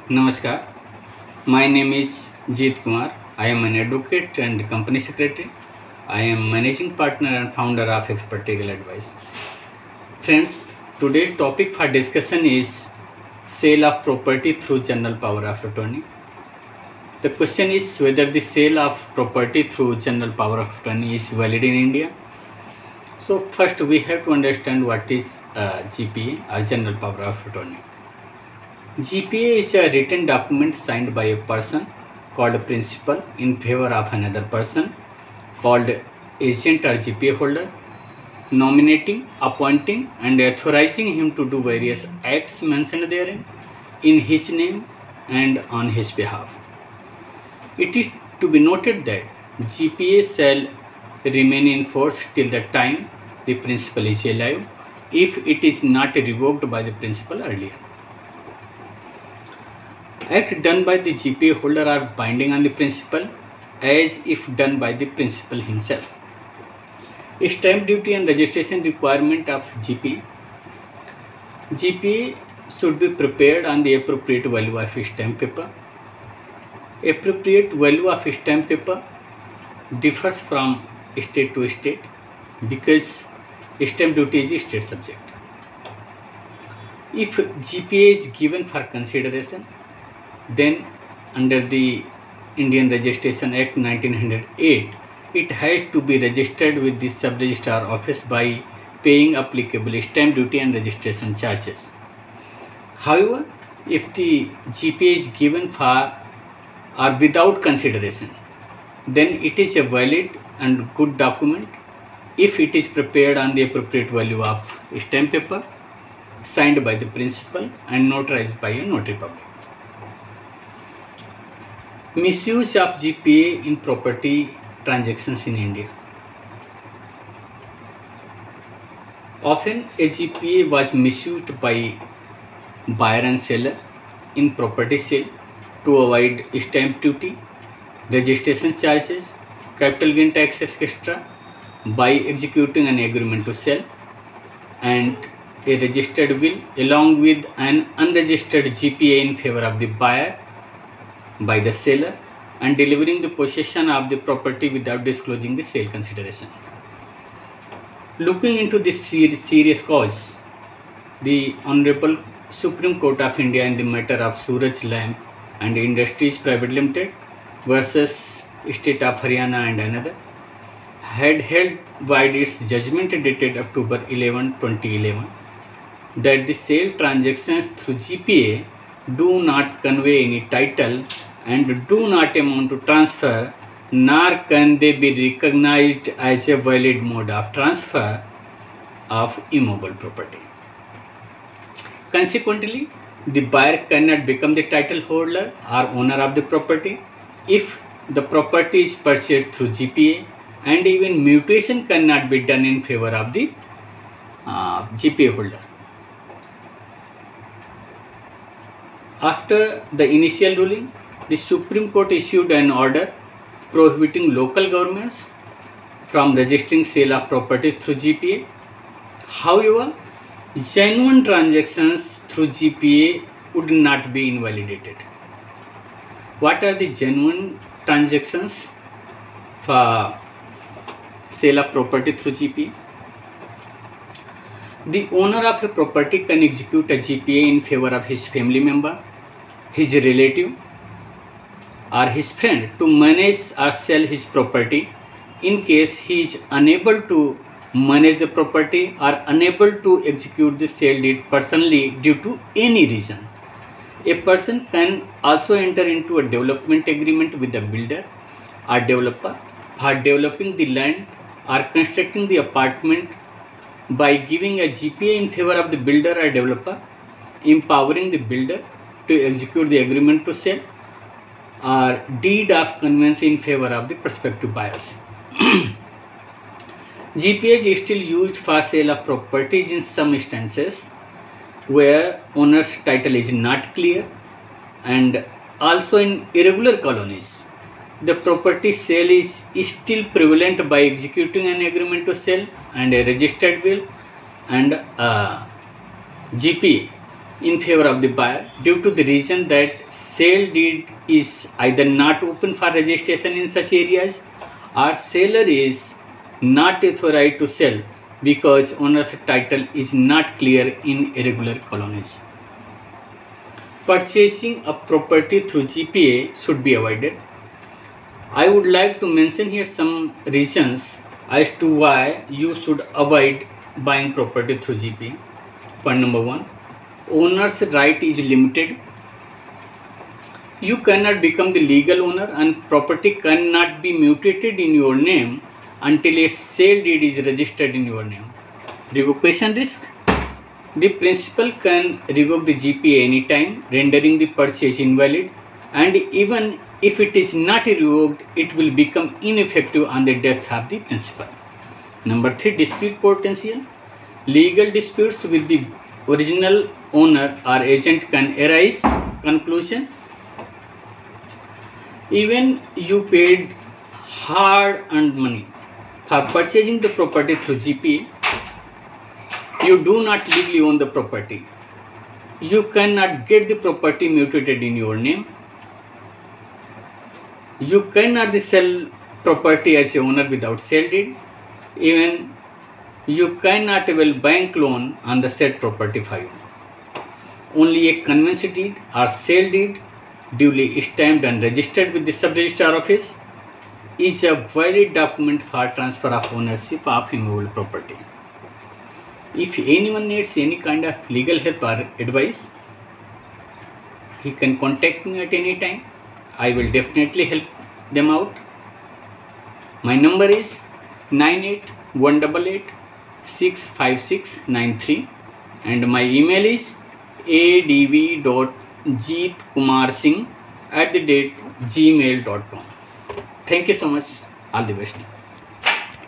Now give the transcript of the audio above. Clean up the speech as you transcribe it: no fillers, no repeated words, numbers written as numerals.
Namaskar. My name is Jeet Kumar. I am an advocate and company secretary. I am managing partner and founder of Expert Legal Advice. Friends, today's topic for discussion is sale of property through general power of attorney. The question is whether the sale of property through general power of attorney is valid in India. So first we have to understand what is GPA or general power of attorney. GPA is a written document signed by a person called a principal in favor of another person called agent or GPA holder, nominating, appointing and authorizing him to do various acts mentioned therein in his name and on his behalf. It is to be noted that GPA shall remain in force till the time the principal is alive if it is not revoked by the principal earlier. Acts done by the GPA holder are binding on the principal as if done by the principal himself. Stamp duty and registration requirement of GPA. GPA should be prepared on the appropriate value of stamp paper. Appropriate value of stamp paper differs from state to state because stamp duty is a state subject. If GPA is given for consideration, then under the Indian Registration Act 1908, it has to be registered with the sub-registrar office by paying applicable stamp duty and registration charges. However, if the GPA is given for or without consideration, then it is a valid and good document if it is prepared on the appropriate value of stamp paper, signed by the principal and notarized by a notary public. Misuse of GPA in property transactions in India. Often a GPA was misused by buyer and seller in property sale to avoid stamp duty, registration charges, capital gain tax, etc. by executing an agreement to sell and a registered will along with an unregistered GPA in favor of the buyer by the seller and delivering the possession of the property without disclosing the sale consideration. Looking into this serious cause, the Honorable Supreme Court of India in the matter of Suraj Lamp and Industries Private Limited versus State of Haryana and another had held wide its judgment dated October 11, 2011 that the sale transactions through GPA do not convey any title and do not amount to transfer, nor can they be recognized as a valid mode of transfer of immovable property. Consequently, the buyer cannot become the title holder or owner of the property if the property is purchased through GPA, and even mutation cannot be done in favor of the GPA holder. After the initial ruling, the Supreme Court issued an order prohibiting local governments from registering sale of properties through GPA. However, genuine transactions through GPA would not be invalidated. What are the genuine transactions for sale of property through GPA? The owner of a property can execute a GPA in favor of his family member, his relative, or his friend to manage or sell his property in case he is unable to manage the property or unable to execute the sale deed personally due to any reason. A person can also enter into a development agreement with the builder or developer for developing the land or constructing the apartment by giving a GPA in favor of the builder or developer, empowering the builder to execute the agreement to sell, or deed of conveyance in favor of the prospective buyers. GPA is still used for sale of properties in some instances where owner's title is not clear, and also in irregular colonies. The property sale is still prevalent by executing an agreement to sell and a registered will and GPA in favor of the buyer due to the reason that sale deed is either not open for registration in such areas or seller is not authorized to sell because owner's title is not clear in irregular colonies. Purchasing a property through GPA should be avoided. I would like to mention here some reasons as to why you should avoid buying property through GPA. Point number 1, owner's right is limited. You cannot become the legal owner and property cannot be mutated in your name until a sale deed is registered in your name. Revocation risk. The principal can revoke the GPA anytime, rendering the purchase invalid, and even if it is not revoked, it will become ineffective on the death of the principal. Number 3, dispute potential. Legal disputes with the original owner or agent can arise. Conclusion. Even you paid hard-earned money for purchasing the property through GPA, you do not legally own the property. You cannot get the property mutated in your name. You cannot sell property as a owner without sale deed. Even you cannot avail bank loan on the said property for you. Only a conveyance deed or sale deed duly stamped and registered with the sub-registrar office is a valid document for transfer of ownership of immovable property. If anyone needs any kind of legal help or advice, he can contact me at any time. I will definitely help them out. My number is 9818865693 and my email is adv.jeetkumarsingh@gmail.com. Thank you so much. All the best.